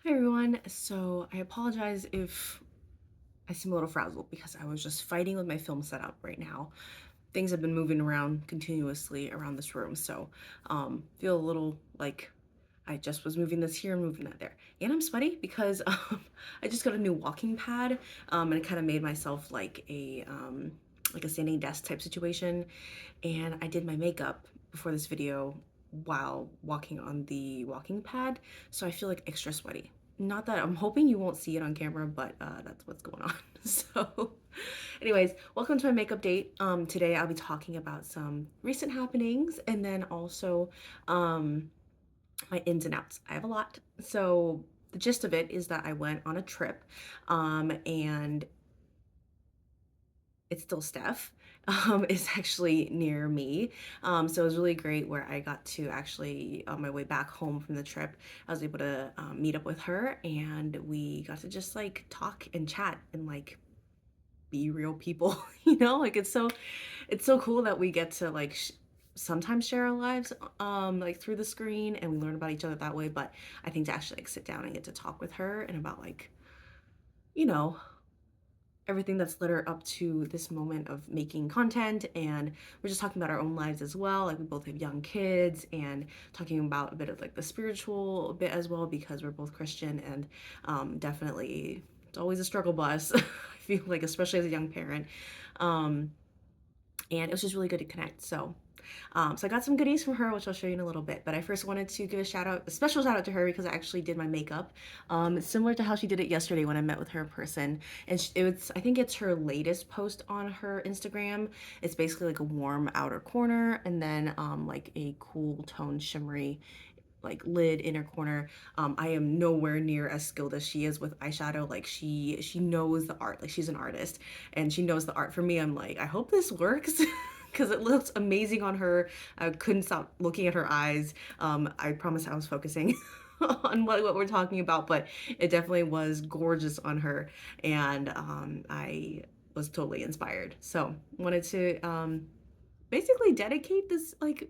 Hi everyone. So I apologize if I seem a little frazzled because I was just fighting with my film setup right now. Things have been moving around continuously around this room, so feel a little like I just was moving this here and moving that there. And I'm sweaty because I just got a new walking pad, and it kind of made myself like a standing desk type situation. And I did my makeup before this video while walking on the walking pad, so I feel like extra sweaty. Not that I'm hoping you won't see it on camera, but that's what's going on. So, anyways, welcome to my makeup date. Today I'll be talking about some recent happenings and then also um, my ins and outs. I have a lot. So, the gist of it is that I went on a trip and it's still Steph. Is actually near me. So it was really great where I got to actually, on my way back home from the trip, I was able to meet up with her and we got to just like talk and chat and like be real people, like it's so cool that we get to like sometimes share our lives like through the screen and we learn about each other that way. But I think to actually like sit down and get to talk with her and about like, you know, everything that's led her up to this moment of making content, and we're just talking about our own lives as well. Like we both have young kids and talking about a bit of like the spiritual bit as well because we're both Christian, and definitely it's always a struggle bus. I feel like, especially as a young parent. um, and it was just really good to connect. So I got some goodies from her, which I'll show you in a little bit. But I first wanted to give a special shout out to her because I actually did my makeup, similar to how she did it yesterday when I met with her in person. And I think it's her latest post on her Instagram. It's basically like a warm outer corner and then like a cool tone shimmery like lid inner corner. I am nowhere near as skilled as she is with eyeshadow. Like she knows the art. Like she's an artist and she knows the art. For me, I'm like, I hope this works. Because it looks amazing on her. I couldn't stop looking at her eyes. I promise I was focusing on what we're talking about, but it definitely was gorgeous on her, and I was totally inspired. So wanted to basically dedicate this like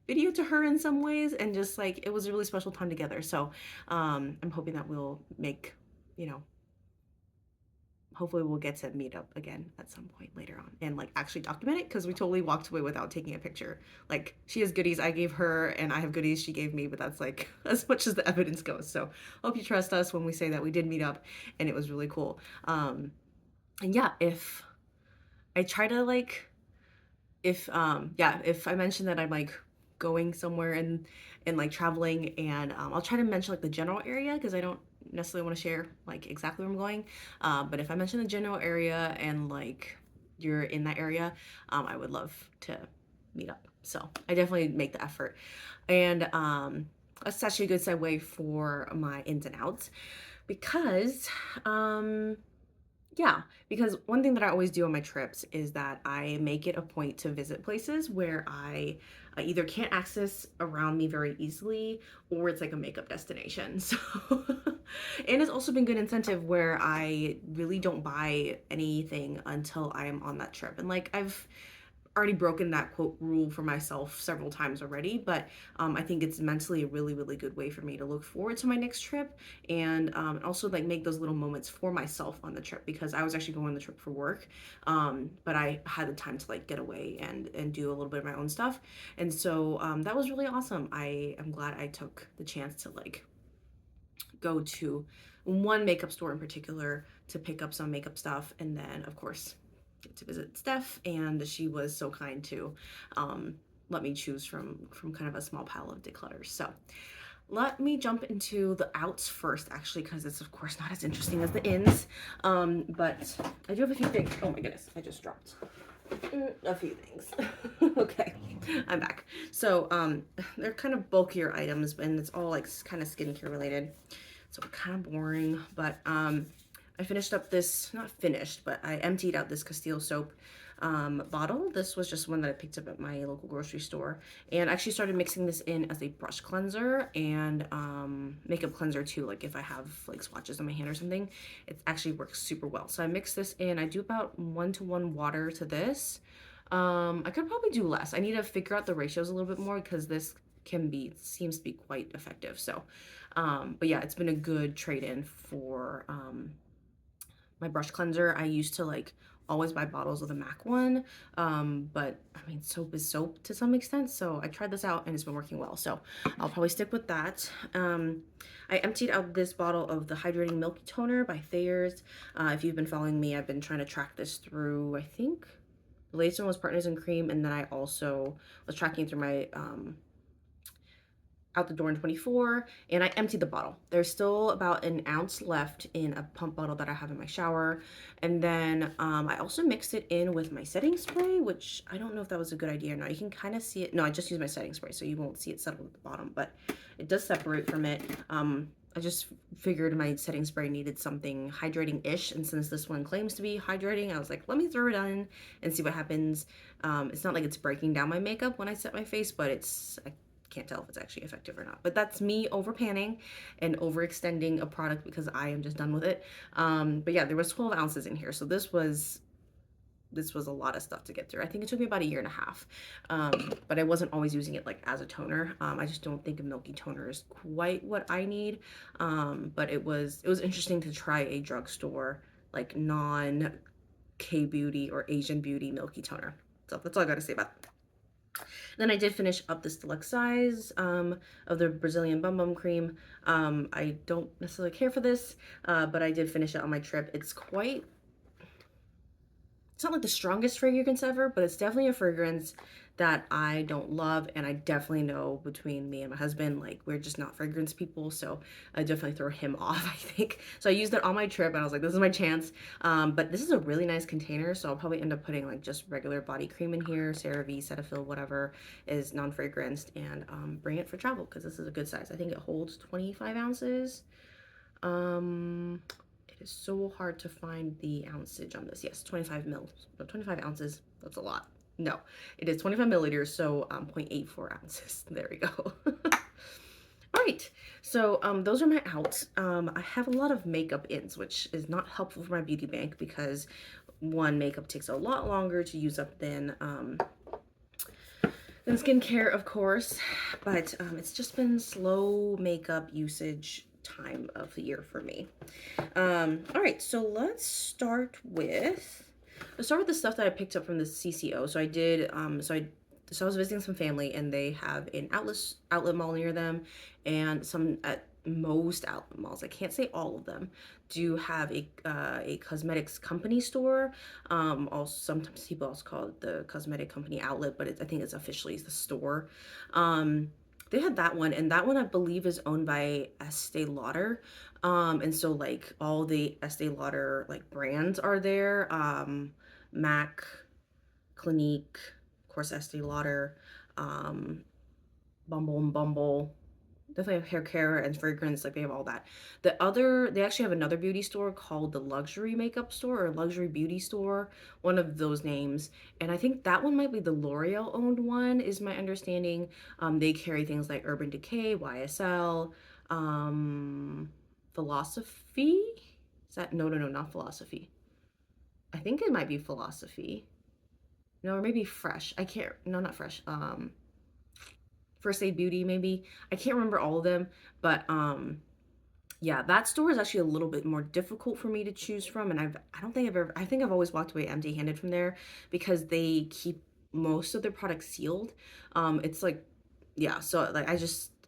video to her in some ways, and just like it was a really special time together. So I'm hoping that we'll make, you know, hopefully we'll get to meet up again at some point later on and like actually document it because we totally walked away without taking a picture. Like she has goodies I gave her and I have goodies she gave me, but that's like as much as the evidence goes. So hope you trust us when we say that we did meet up and it was really cool. And yeah, if I try to like if I mention that I'm like going somewhere and like traveling, and I'll try to mention like the general area because I don't necessarily want to share like exactly where I'm going. But if I mention the general area and like you're in that area, I would love to meet up. So I definitely make the effort. And that's actually a good segue for my ins and outs because yeah, because one thing that I always do on my trips is that I make it a point to visit places where I either can't access around me very easily or it's like a makeup destination. So, and it's also been good incentive where I really don't buy anything until I am on that trip. And like I've already broken that quote rule for myself several times already, but I think it's mentally a really, really good way for me to look forward to my next trip, and also like make those little moments for myself on the trip because I was actually going on the trip for work, but I had the time to like get away and do a little bit of my own stuff, and so that was really awesome. I am glad I took the chance to like go to one makeup store in particular to pick up some makeup stuff, and then of course get to visit Steph, and she was so kind to um, let me choose from kind of a small pile of declutters. So let me jump into the outs first, actually, because it's of course not as interesting as the ins. But I do have a few things. Oh my goodness, I just dropped a few things. Okay, I'm back. So they're kind of bulkier items, and it's all like kind of skincare related. So kind of boring, but I finished up this, not finished, but I emptied out this Castile soap bottle. This was just one that I picked up at my local grocery store, and I actually started mixing this in as a brush cleanser and makeup cleanser too. Like if I have like swatches on my hand or something, it actually works super well. So I mix this in. I do about 1-to-1 water to this. I could probably do less. I need to figure out the ratios a little bit more because this seems to be quite effective. So But yeah, it's been a good trade-in for my brush cleanser. I used to like always buy bottles of the MAC one, but I mean, soap is soap to some extent. So I tried this out and it's been working well. So I'll probably stick with that. I emptied out this bottle of the Hydrating Milky Toner by Thayer's. If you've been following me, I've been trying to track this through, I think the latest one was Partners in Cream, and then I also was tracking through my Out the Door in 24, and I emptied the bottle. There's still about an ounce left in a pump bottle that I have in my shower. And then I also mixed it in with my setting spray, which I don't know if that was a good idea or not. You can kind of see it. No, I just used my setting spray, so you won't see it settle at the bottom, but it does separate from it. I just figured my setting spray needed something hydrating-ish, and since this one claims to be hydrating, I was like, let me throw it on and see what happens. It's not like it's breaking down my makeup when I set my face, but I can't tell if it's actually effective or not. But that's me over panning and overextending a product because I am just done with it. But yeah, there was 12 ounces in here, so this was a lot of stuff to get through. I think it took me about a year and a half, but I wasn't always using it like as a toner. I just don't think a milky toner is quite what I need. But it was interesting to try a drugstore like non K beauty or Asian beauty milky toner. So that's all I got to say about that. Then I did finish up this deluxe size of the Brazilian Bum Bum Cream. I don't necessarily care for this, but I did finish it on my trip. It's not like the strongest fragrance ever, but it's definitely a fragrance that I don't love, and I definitely know between me and my husband, like, we're just not fragrance people, so I definitely throw him off, I think. So I used it on my trip, and I was like, this is my chance. But this is a really nice container, so I'll probably end up putting like just regular body cream in here, CeraVe, Cetaphil, whatever is non-fragranced, and bring it for travel, because this is a good size. I think it holds 25 ounces. It is so hard to find the ounceage on this. Yes, 25 mils, but 25 ounces, that's a lot. No, it is 25 milliliters, so 0.84 ounces. There we go. All right, so those are my outs. I have a lot of makeup ins, which is not helpful for my beauty bank because one, makeup takes a lot longer to use up than skincare, of course, but it's just been slow makeup usage time of the year for me. All right, so let's start with the stuff that I picked up from the CCO. So I did, so I was visiting some family, and they have an outlet mall near them, and some at most outlet malls, I can't say all of them, do have a cosmetics company store. Also, sometimes people also call it the cosmetic company outlet, but I think it's officially the store. They had that one, and that one I believe is owned by Estee Lauder. And so like all the Estee Lauder like brands are there. MAC, Clinique, of course Estee Lauder, Bumble and Bumble. Definitely have hair care and fragrance, like they have all that. They actually have another beauty store called the Luxury Makeup Store or Luxury Beauty Store, one of those names. And I think that one might be the L'Oreal owned one, is my understanding. They carry things like Urban Decay, YSL, Philosophy. Is that, no, not Philosophy. I think it might be Philosophy. No, or maybe Fresh. I can't, no, not Fresh. First Aid Beauty, maybe. I can't remember all of them, but yeah, that store is actually a little bit more difficult for me to choose from, and I think I've always walked away empty-handed from there because they keep most of their products sealed. It's like, yeah, so like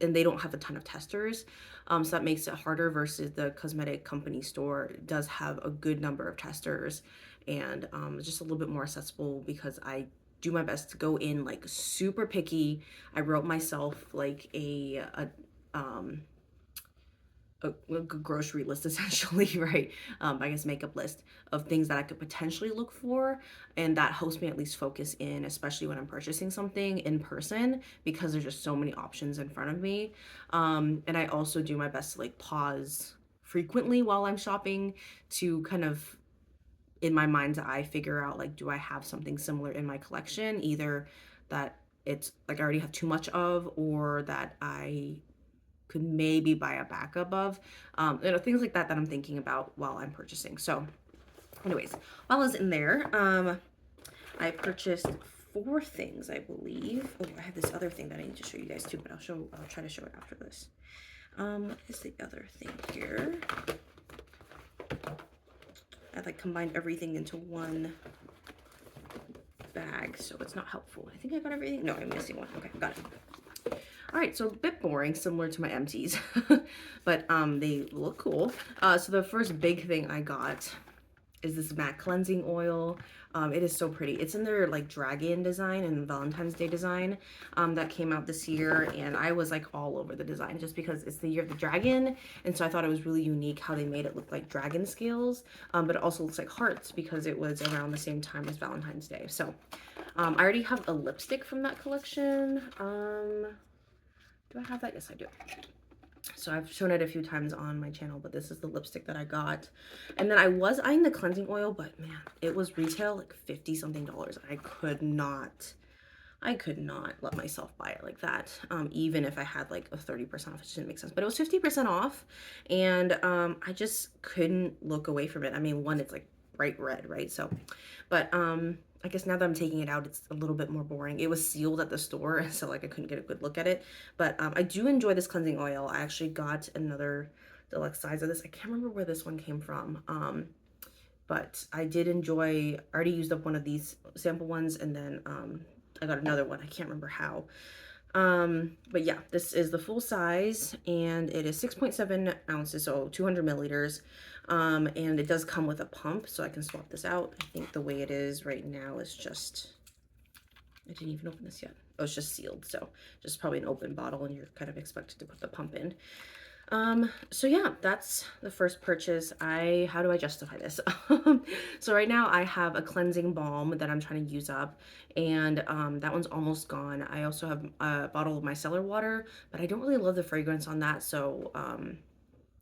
and they don't have a ton of testers. So that makes it harder versus the cosmetic company store does have a good number of testers, and it's just a little bit more accessible because I do my best to go in like super picky. I wrote myself like a grocery list essentially, right? I guess makeup list of things that I could potentially look for, and that helps me at least focus in, especially when I'm purchasing something in person, because there's just so many options in front of me. And I also do my best to like pause frequently while I'm shopping to kind of, in my mind's eye, figure out like, do I have something similar in my collection, either that it's like I already have too much of, or that I could maybe buy a backup of, things like that I'm thinking about while I'm purchasing. So anyways, while I was in there, I purchased 4 things, I believe. Oh, I have this other thing that I need to show you guys too, but I'll try to show it after this. What is the other thing here? I like combined everything into one bag, so it's not helpful. I think I got everything. No, I'm missing one. Okay, got it. All right, so a bit boring, similar to my empties, but they look cool. So the first big thing I got is this MAC cleansing oil. It is so pretty. It's in their like dragon design and Valentine's Day design that came out this year, and I was like all over the design just because it's the year of the dragon, and so I thought it was really unique how they made it look like dragon scales, but it also looks like hearts because it was around the same time as Valentine's Day. So I already have a lipstick from that collection. Do I have that? Yes, I do. So I've shown it a few times on my channel, but this is the lipstick that I got. And then I was eyeing the cleansing oil, but man, it was retail like 50 something dollars. I could not let myself buy it like that. Even if I had like a 30% off, it just didn't make sense. But it was 50% off, and I just couldn't look away from it. I mean, one, it's like bright red, right? So, but I guess now that I'm taking it out, it's a little bit more boring. It was sealed at the store, so like I couldn't get a good look at it. But I do enjoy this cleansing oil. I actually got another deluxe size of this. I can't remember where this one came from. But I did enjoy, I already used up one of these sample ones, and then I got another one. I can't remember how. But yeah, this is the full size, and it is 6.7 ounces, so 200 milliliters. And it does come with a pump, so I can swap this out. I think the way it is right now is just, I didn't even open this yet. Oh, it's just sealed, so just probably an open bottle, and you're kind of expected to put the pump in. So yeah, that's the first purchase. How do I justify this? So right now I have a cleansing balm that I'm trying to use up, and that one's almost gone. I also have a bottle of micellar water, but I don't really love the fragrance on that, so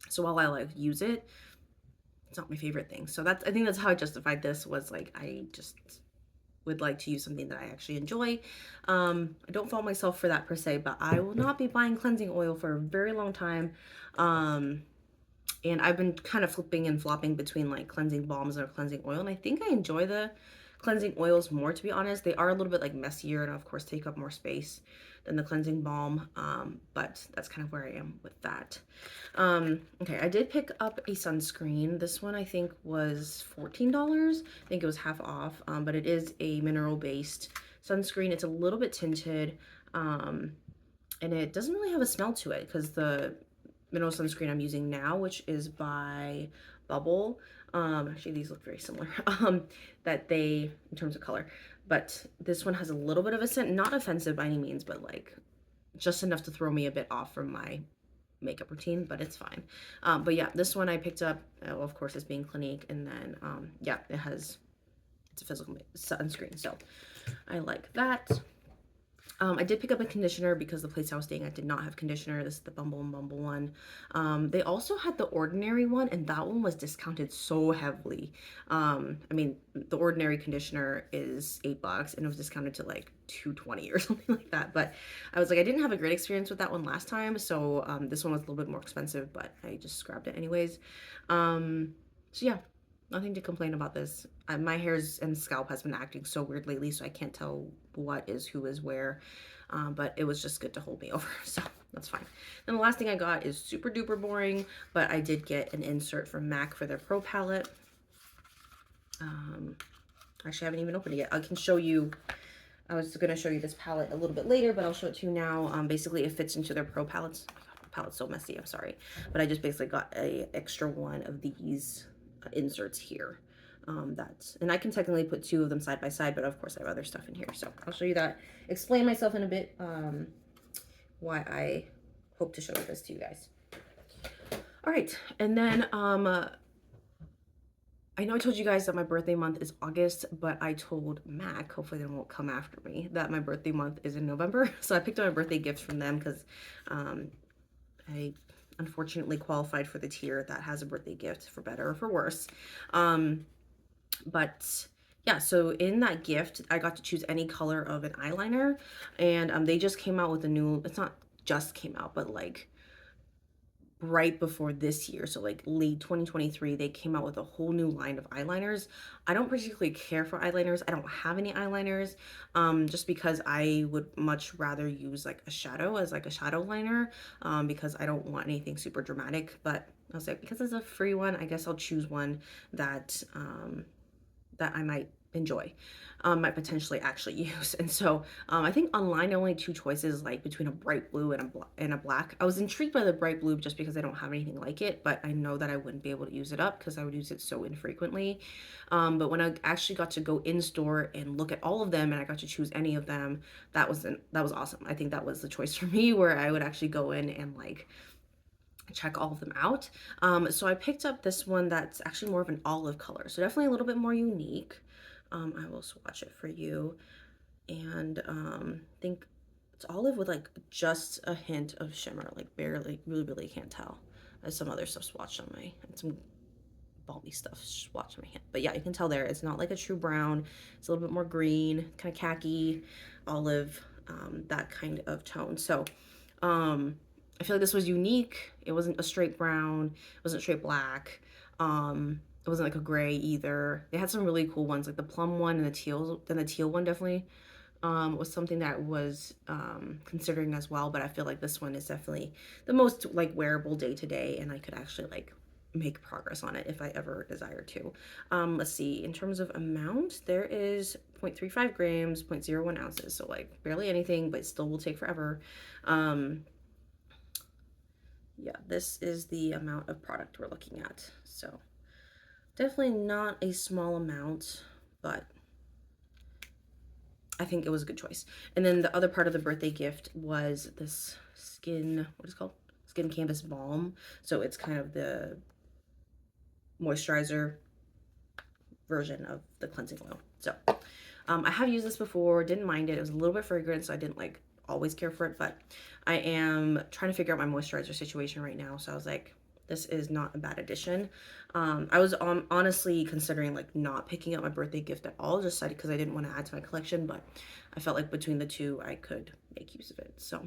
so while I like use it, it's not my favorite thing. So I think that's how I justified this, was like I just would like to use something that I actually enjoy. I don't fault myself for that per se, but I will not be buying cleansing oil for a very long time. And I've been kind of flipping and flopping between like cleansing balms or cleansing oil, and I think I enjoy the cleansing oils more, to be honest. They are a little bit like messier and of course take up more space than the cleansing balm, but that's kind of where I am with that. Okay, I did pick up a sunscreen. This one I think was $14. I think it was half off, but it is a mineral-based sunscreen. It's a little bit tinted, and it doesn't really have a smell to it because the mineral sunscreen I'm using now, which is by Bubble, actually these look very similar, that they, in terms of color, but this one has a little bit of a scent, not offensive by any means, but like just enough to throw me a bit off from my makeup routine, but it's fine. But yeah, this one I picked up, of course it's being Clinique, and then yeah, it's a physical sunscreen, so I like that. I did pick up a conditioner because the place I was staying at did not have conditioner. This is the Bumble and Bumble one. They also had the Ordinary one, and that one was discounted so heavily. I mean, the Ordinary conditioner is $8, and it was discounted to like $2.20 or something like that. But I was like, I didn't have a great experience with that one last time, so this one was a little bit more expensive, but I just grabbed it anyways. So yeah, nothing to complain about this. My hairs and scalp has been acting so weird lately, so I can't tell what is who is where. But it was just good to hold me over, so that's fine. And the last thing I got is super duper boring, but I did get an insert from MAC for their Pro Palette. Actually, I haven't even opened it yet. I can show you. I was going to show you this palette a little bit later, but I'll show it to you now. Basically, it fits into their Pro Palettes. Oh my God, the palette's so messy. I'm sorry. But I just basically got a extra one of these inserts here. And I can technically put two of them side by side, but of course I have other stuff in here. So I'll show you that. Explain myself in a bit, why I hope to show this to you guys. All right. And then, I know I told you guys that my birthday month is August, but I told MAC, hopefully they won't come after me, that my birthday month is in November. So I picked up my birthday gifts from them because I unfortunately qualified for the tier that has a birthday gift, for better or for worse. But yeah, so in that gift, I got to choose any color of an eyeliner, and they just came out with a new, it's not just came out, but like right before this year, so like late 2023, they came out with a whole new line of eyeliners. I don't particularly care for eyeliners. I don't have any eyeliners, just because I would much rather use like a shadow as like a shadow liner, because I don't want anything super dramatic. But I was like, because it's a free one, I guess I'll choose one that that I might enjoy, might potentially actually use. And so I think online only two choices, like between a bright blue and a black. I was intrigued by the bright blue just because I don't have anything like it, but I know that I wouldn't be able to use it up because I would use it so infrequently. But when I actually got to go in store and look at all of them and I got to choose any of them, that was awesome. I think that was the choice for me, where I would actually go in and like check all of them out. So I picked up this one that's actually more of an olive color, so definitely a little bit more unique. I will swatch it for you, and I think it's olive with like just a hint of shimmer, like barely, really can't tell. There's some other stuff swatched on my, and some balmy stuff swatched on my hand, but yeah, you can tell there it's not like a true brown. It's a little bit more green, kind of khaki, olive, that kind of tone. So I feel like this was unique. It wasn't a straight brown, it wasn't straight black. It wasn't like a gray either. They had some really cool ones, like the plum one and the teal one definitely was something that was considering as well. But I feel like this one is definitely the most like wearable day to day, and I could actually like make progress on it if I ever desire to. Let's see, in terms of amount, there is 0.35 grams, 0.01 ounces, so like barely anything, but still will take forever. Yeah, this is the amount of product we're looking at. So definitely not a small amount, but I think it was a good choice. And then the other part of the birthday gift was this what is it called? Skin Canvas Balm. So it's kind of the moisturizer version of the cleansing oil. So I have used this before, didn't mind it. It was a little bit fragrant, so I didn't like always care for it, but I am trying to figure out my moisturizer situation right now. So I was like, this is not a bad addition. I was honestly considering like not picking up my birthday gift at all, just because I didn't want to add to my collection, but I felt like between the two, I could make use of it. So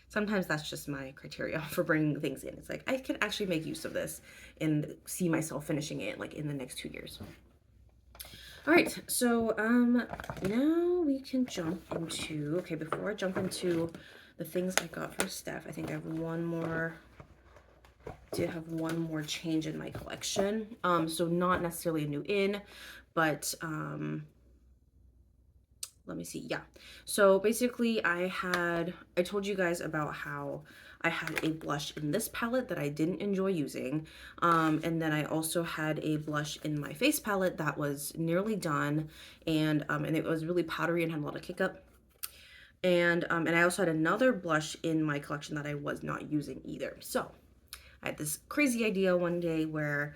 sometimes that's just my criteria for bringing things in. It's like, I could actually make use of this and see myself finishing it like in the next 2 years. All right, so now we can jump into, okay, before I jump into the things I got from Steph, I think I have one more, did have one more change in my collection. So not necessarily a new in, but let me see. Yeah. So basically I told you guys about how I had a blush in this palette that I didn't enjoy using. And then I also had a blush in my face palette that was nearly done. And it was really powdery and had a lot of kick up. And I also had another blush in my collection that I was not using either. So I had this crazy idea one day where,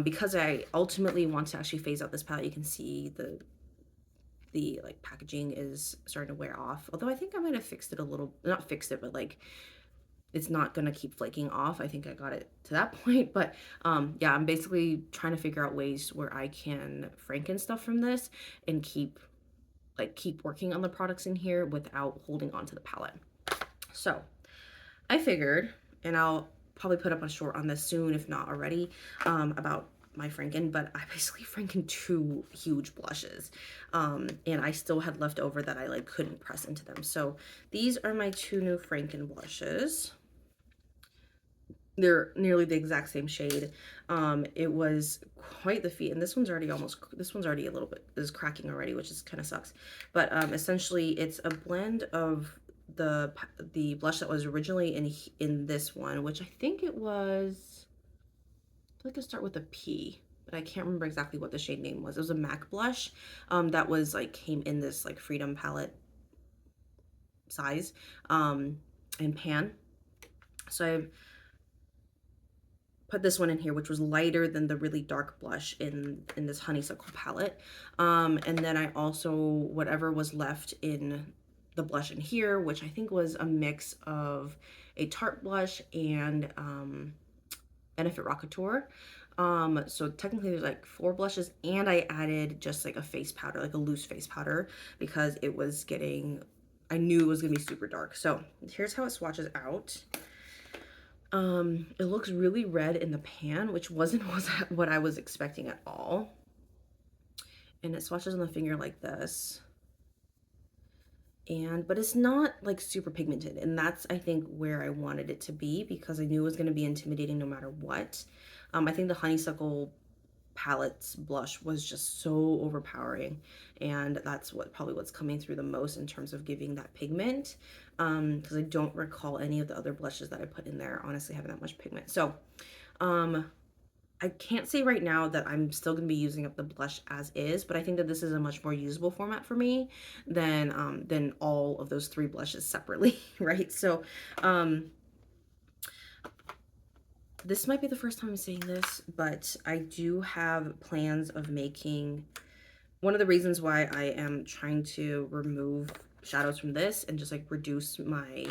because I ultimately want to actually phase out this palette, you can see the like packaging is starting to wear off. Although I think I might have fixed it a little, not fixed it, but like it's not gonna keep flaking off. I think I got it to that point. But yeah, I'm basically trying to figure out ways where I can franken stuff from this and keep working on the products in here without holding on to the palette. So I figured, and I'll probably put up a short on this soon, if not already, about my Franken, but I basically Franken 2 huge blushes, and I still had left over that I like couldn't press into them. So these are my 2 new Franken blushes. They're nearly the exact same shade. It was quite the feat, and this one's already a little bit, is cracking already, which is kind of sucks. But essentially it's a blend of the blush that was originally in this one, which I think it was, I feel like it start with a P, but I can't remember exactly what the shade name was. It was a MAC blush that was like came in this like Freedom palette size and pan. So I put this one in here, which was lighter than the really dark blush in this honeysuckle palette. And then I also, whatever was left in the blush in here, which I think was a mix of a Tarte blush and Benefit Rockateur. So technically there's like 4 blushes, and I added just like a face powder, like a loose face powder, because it was getting, I knew it was gonna be super dark. So here's how it swatches out. It looks really red in the pan, which wasn't was what I was expecting at all. And it swatches on the finger like this. But it's not like super pigmented, and that's I think where I wanted it to be, because I knew it was going to be intimidating no matter what. I think the honeysuckle palette's blush was just so overpowering, and that's what's coming through the most in terms of giving that pigment, because I don't recall any of the other blushes that I put in there honestly having that much pigment. So I can't say right now that I'm still going to be using up the blush as is, but I think that this is a much more usable format for me than all of those three blushes separately, right? So this might be the first time I'm saying this, but I do have plans of making, one of the reasons why I am trying to remove shadows from this and just like reduce my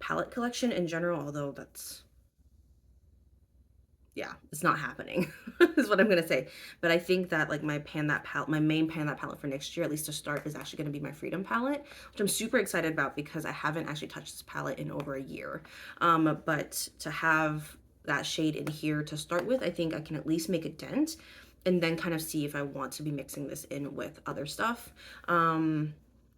palette collection in general, although that's, yeah, it's not happening is what I'm gonna say. But I think that like my main pan that palette for next year, at least to start, is actually gonna be my Freedom palette, which I'm super excited about because I haven't actually touched this palette in over a year. But to have that shade in here to start with, I think I can at least make a dent and then kind of see if I want to be mixing this in with other stuff.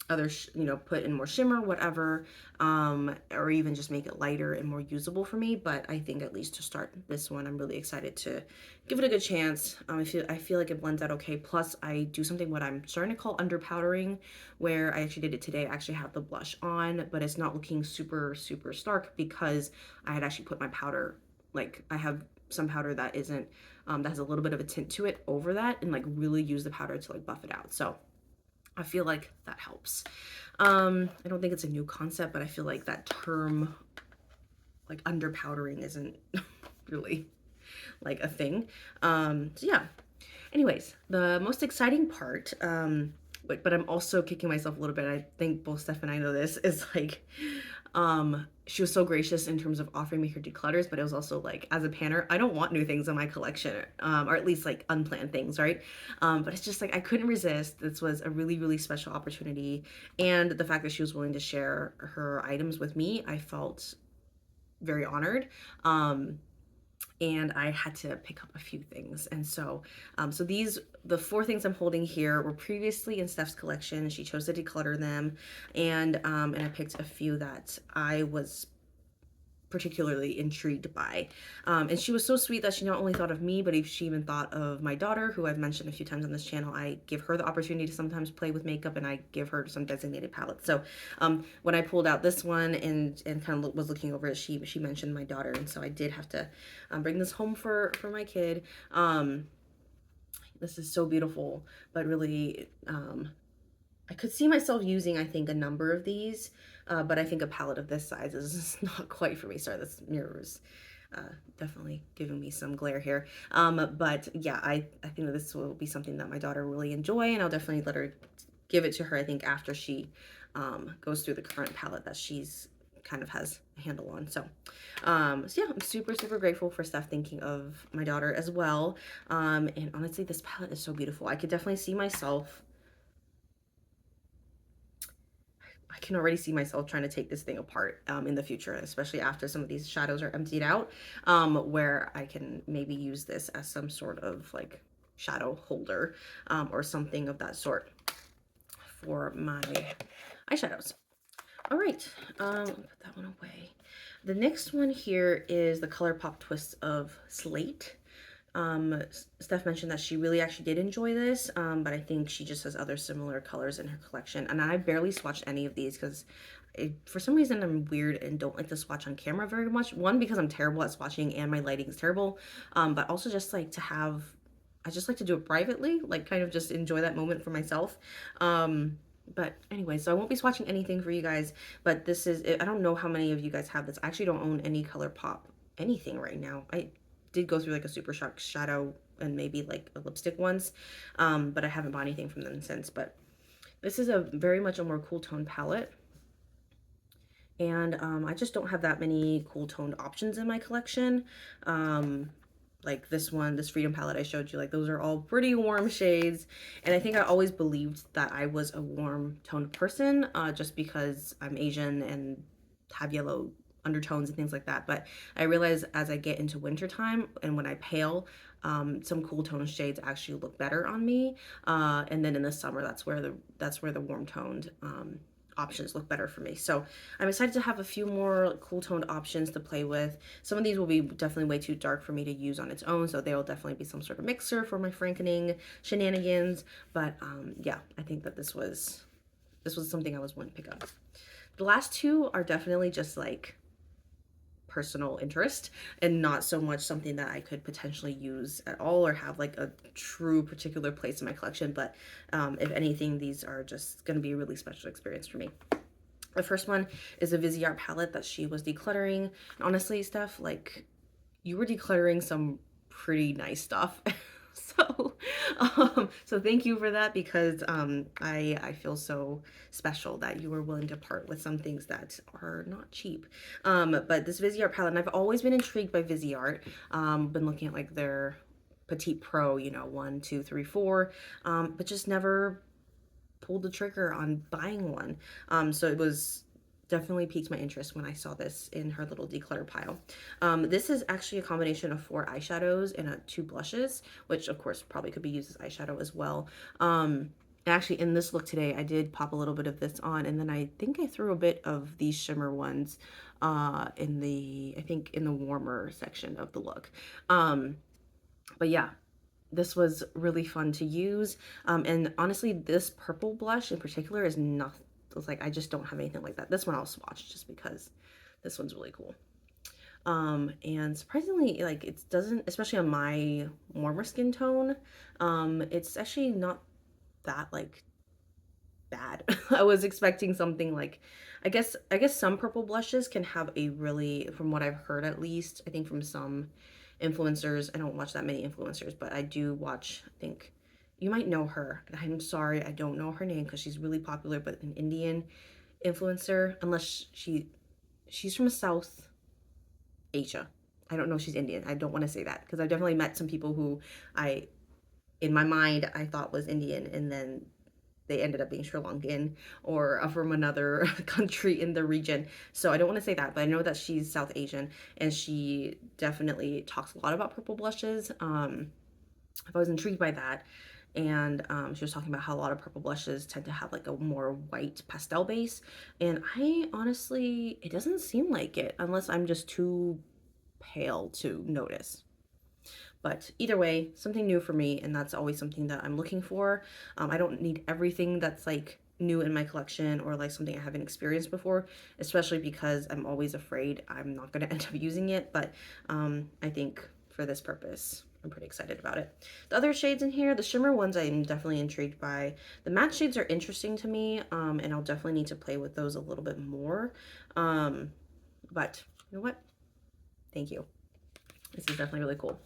Put in more shimmer, whatever, or even just make it lighter and more usable for me. But I think at least to start this one, I'm really excited to give it a good chance. I feel like it blends out okay. Plus, I do something what I'm starting to call under powdering, where I actually did it today. I actually have the blush on, but it's not looking super super stark because I had actually put my powder, like I have some powder that isn't that has a little bit of a tint to it over that, and like really use the powder to like buff it out. So I feel like that helps. I don't think it's a new concept, but I feel like that term, like under powdering, isn't really like a thing. So yeah. Anyways, the most exciting part, but I'm also kicking myself a little bit. I think both Steph and I know this, is like, she was so gracious in terms of offering me her declutters, but it was also like, as a panner, I don't want new things in my collection, or at least like unplanned things, right? But it's just like, I couldn't resist. This was a really, really special opportunity. And the fact that she was willing to share her items with me, I felt very honored. And I had to pick up a few things. And so, the four things I'm holding here were previously in Steph's collection. She chose to declutter them, and I picked a few that I was particularly intrigued by. And she was so sweet that she not only thought of me, but she even thought of my daughter, who I've mentioned a few times on this channel. I give her the opportunity to sometimes play with makeup, and I give her some designated palettes. So when I pulled out this one and kind of was looking over it, she mentioned my daughter, and so I did have to bring this home for my kid. This is so beautiful, but really I could see myself using, I think, a number of these, but I think a palette of this size is not quite for me. Sorry, this mirror is definitely giving me some glare here. But yeah, I think that this will be something that my daughter will really enjoy, and I'll definitely let her give it to her, I think, after she goes through the current palette that she's kind of has a handle on. So yeah, I'm super super grateful for Steph thinking of my daughter as well. And honestly, this palette is so beautiful. I could definitely see myself, I can already see myself trying to take this thing apart in the future, especially after some of these shadows are emptied out, where I can maybe use this as some sort of like shadow holder, or something of that sort for my eyeshadows. All right, put that one away. The next one here is the ColourPop Twist of Slate. Steph mentioned that she really actually did enjoy this, but I think she just has other similar colors in her collection. And I barely swatched any of these because for some reason I'm weird and don't like to swatch on camera very much. One, because I'm terrible at swatching and my lighting is terrible, but also just like to have, I just like to do it privately, like kind of just enjoy that moment for myself. But anyway, so I won't be swatching anything for you guys, but this is, I don't know how many of you guys have this. I actually don't own any ColourPop anything right now. I did go through like a Super Shock shadow and maybe like a lipstick once, but I haven't bought anything from them since. But this is a very much a more cool tone palette, and I just don't have that many cool toned options in my collection. Like this one, this Freedom palette I showed you, like those are all pretty warm shades, and I think I always believed that I was a warm toned person, just because I'm Asian and have yellow undertones and things like that. But I realize as I get into wintertime and when I pale, some cool tone shades actually look better on me. And then in the summer, that's where the warm toned options look better for me. So I'm excited to have a few more cool toned options to play with. Some of these will be definitely way too dark for me to use on its own, so they will definitely be some sort of mixer for my frankening shenanigans. But yeah, I think that this was something I was wanting to pick up. The last two are definitely just like personal interest and not so much something that I could potentially use at all or have like a true particular place in my collection. But if anything, these are just going to be a really special experience for me. The first one is a Viseart palette that she was decluttering. And honestly, Steph, like, you were decluttering some pretty nice stuff. So thank you for that, because I feel so special that you were willing to part with some things that are not cheap. But this Viseart palette, and I've always been intrigued by Viseart. Been looking at like their Petite Pro, you know, 1, 2, 3, 4, but just never pulled the trigger on buying one. So it was definitely piqued my interest when I saw this in her little declutter pile. This is actually a combination of 4 eyeshadows and 2 blushes, which of course probably could be used as eyeshadow as well. Actually, in this look today, I did pop a little bit of this on, and then I think I threw a bit of these shimmer ones in the warmer section of the look. But yeah, this was really fun to use. And honestly, this purple blush in particular is not, it's like, I just don't have anything like that. This one I'll swatch just because this one's really cool. And surprisingly, like, it doesn't, especially on my warmer skin tone, it's actually not that like bad. I was expecting something like, I guess some purple blushes can have a really, from what I've heard at least, I think from some influencers, I don't watch that many influencers, but I do watch, I think you might know her. I'm sorry, I don't know her name because she's really popular, but an Indian influencer, unless she's from South Asia. I don't know if she's Indian. I don't want to say that because I've definitely met some people who in my mind, I thought was Indian, and then they ended up being Sri Lankan or from another country in the region. So I don't want to say that, but I know that she's South Asian, and she definitely talks a lot about purple blushes. I was intrigued by that. And she was talking about how a lot of purple blushes tend to have like a more white pastel base. And I honestly, it doesn't seem like it unless I'm just too pale to notice. But either way, something new for me, and that's always something that I'm looking for. I don't need everything that's like new in my collection or like something I haven't experienced before, especially because I'm always afraid I'm not going to end up using it. But I think for this purpose, I'm pretty excited about it. The other shades in here, the shimmer ones, I'm definitely intrigued by. The matte shades are interesting to me, and I'll definitely need to play with those a little bit more. But you know what? Thank you. This is definitely really cool.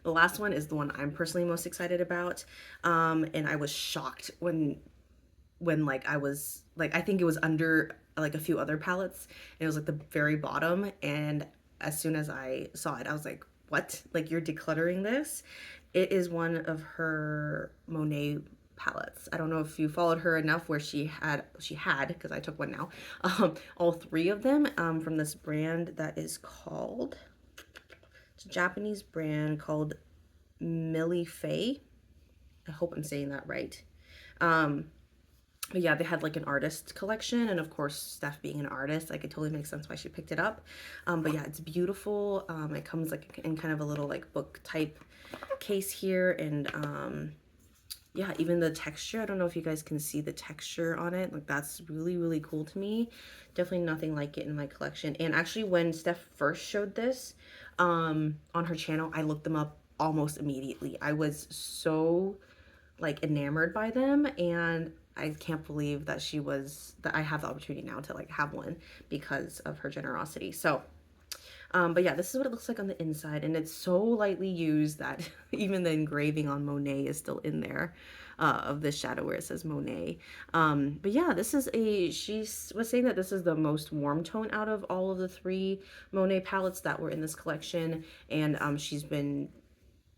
The last one is the one I'm personally most excited about. And I was shocked when like I was like, I think it was under like a few other palettes, and it was like the very bottom. And as soon as I saw it, I was like, what? Like, you're decluttering this? It is one of her Monet palettes. I don't know if you followed her enough where she had, because I took one now, all 3 of them from this brand that is called, it's a Japanese brand called Millie Faye. I hope I'm saying that right. But yeah, they had like an artist collection, and of course, Steph being an artist, like, it totally makes sense why she picked it up. But yeah, it's beautiful. It comes like in kind of a little like book type case here, and yeah, even the texture, I don't know if you guys can see the texture on it, like, that's really, really cool to me. Definitely nothing like it in my collection. And actually, when Steph first showed this on her channel, I looked them up almost immediately. I was so like enamored by them, and I can't believe that that I have the opportunity now to like have one because of her generosity. So but yeah, this is what it looks like on the inside, and it's so lightly used that even the engraving on Monet is still in there, of this shadow where it says Monet. But yeah, she was saying that this is the most warm tone out of all of the 3 Monet palettes that were in this collection, and she's been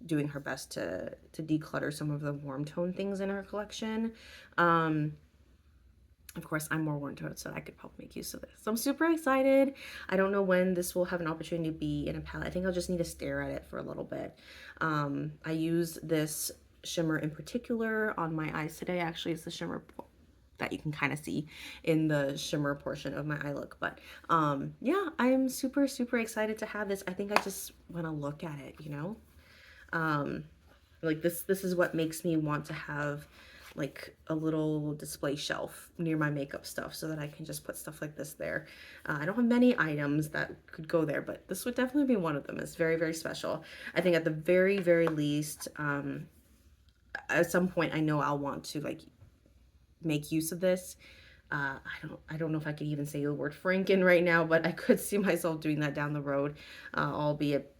doing her best to declutter some of the warm tone things in her collection. Of course, I'm more worn out, so I could probably make use of this. So I'm super excited. I don't know when this will have an opportunity to be in a palette. I think I'll just need to stare at it for a little bit. I use this shimmer in particular on my eyes today. Actually, it's the shimmer that you can kind of see in the shimmer portion of my eye look. But yeah, I'm super, super excited to have this. I think I just want to look at it, you know? Like this is what makes me want to have like a little display shelf near my makeup stuff so that I can just put stuff like this there. I don't have many items that could go there, but this would definitely be one of them. It's very, very special. I think at the very, very least, at some point I know I'll want to like make use of this. I don't know if I could even say the word Franken right now, but I could see myself doing that down the road, albeit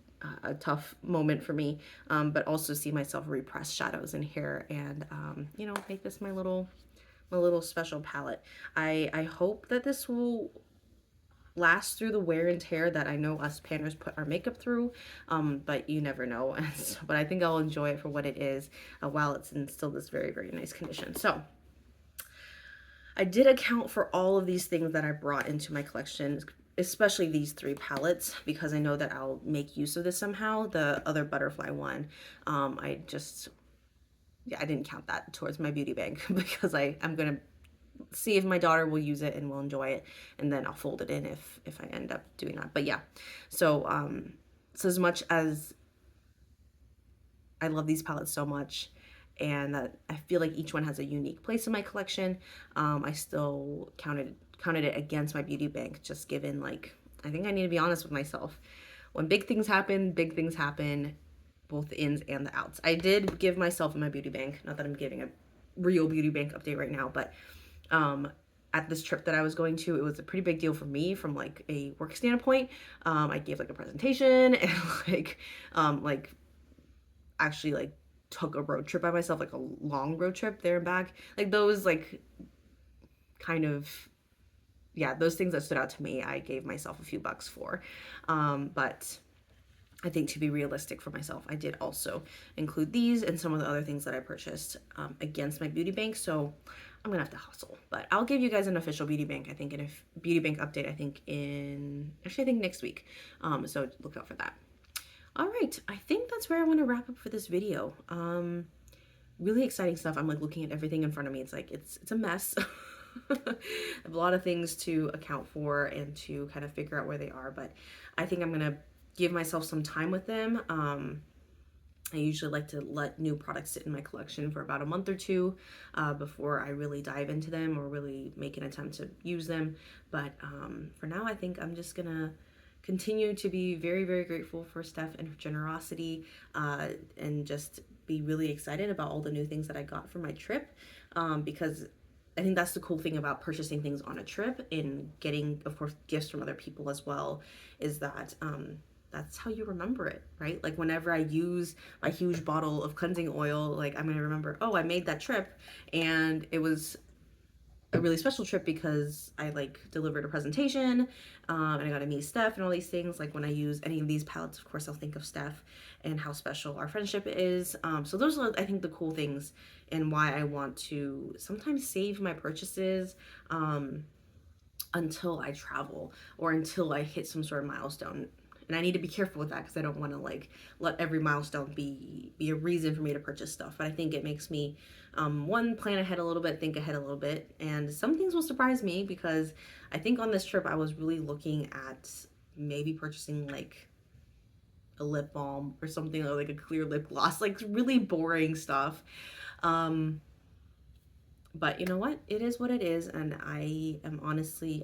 a tough moment for me, but also see myself repress shadows in here and, you know, make this my little special palette. I hope that this will last through the wear and tear that I know us panners put our makeup through, but you never know. But I think I'll enjoy it for what it is while it's in still this very, very nice condition. So I did account for all of these things that I brought into my collection, especially these 3 palettes, because I know that I'll make use of this somehow. The other butterfly one, yeah, I didn't count that towards my beauty bank because I'm gonna see if my daughter will use it and will enjoy it, and then I'll fold it in if I end up doing that. But yeah, so so as much as I love these palettes so much, and that I feel like each one has a unique place in my collection, I still counted it against my beauty bank, just given, like, I think I need to be honest with myself. When big things happen, both the ins and the outs. I did give myself in my beauty bank, not that I'm giving a real beauty bank update right now, but at this trip that I was going to, it was a pretty big deal for me from like a work standpoint. I gave like a presentation and like actually like took a road trip by myself, like a long road trip there and back. Like those like kind of, yeah, those things that stood out to me, I gave myself a few bucks for. But I think to be realistic for myself, I did also include these and some of the other things that I purchased against my beauty bank. So I'm gonna have to hustle, but I'll give you guys an official beauty bank, I think, in a beauty bank update, I think next week. So look out for that. All right, I think that's where I want to wrap up for this video. Really exciting stuff. I'm like looking at everything in front of me. It's like, it's a mess. I have a lot of things to account for and to kind of figure out where they are, but I think I'm gonna give myself some time with them. I usually like to let new products sit in my collection for about a month or two before I really dive into them or really make an attempt to use them. But for now, I think I'm just gonna continue to be very, very grateful for Steph and her generosity, and just be really excited about all the new things that I got for my trip, because I think that's the cool thing about purchasing things on a trip and getting, of course, gifts from other people as well, is that that's how you remember it, right? Like whenever I use my huge bottle of cleansing oil, like I'm gonna remember, oh, I made that trip and it was a really special trip because I like delivered a presentation, and I got to meet Steph and all these things. Like when I use any of these palettes, of course, I'll think of Steph and how special our friendship is. So those are, I think, the cool things and why I want to sometimes save my purchases until I travel or until I hit some sort of milestone. And I need to be careful with that because I don't want to like let every milestone be a reason for me to purchase stuff. But I think it makes me one, plan ahead a little bit, think ahead a little bit, and some things will surprise me because I think on this trip I was really looking at maybe purchasing like a lip balm or something, or like a clear lip gloss, like really boring stuff. But you know what? It is what it is, and I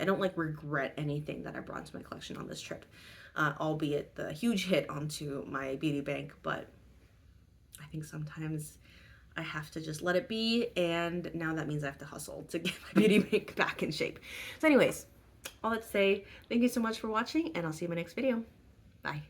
don't like regret anything that I brought to my collection on this trip, albeit the huge hit onto my beauty bank. But I think sometimes I have to just let it be, and now that means I have to hustle to get my beauty bank back in shape. So anyways, all that to say, thank you so much for watching, and I'll see you in my next video. Bye.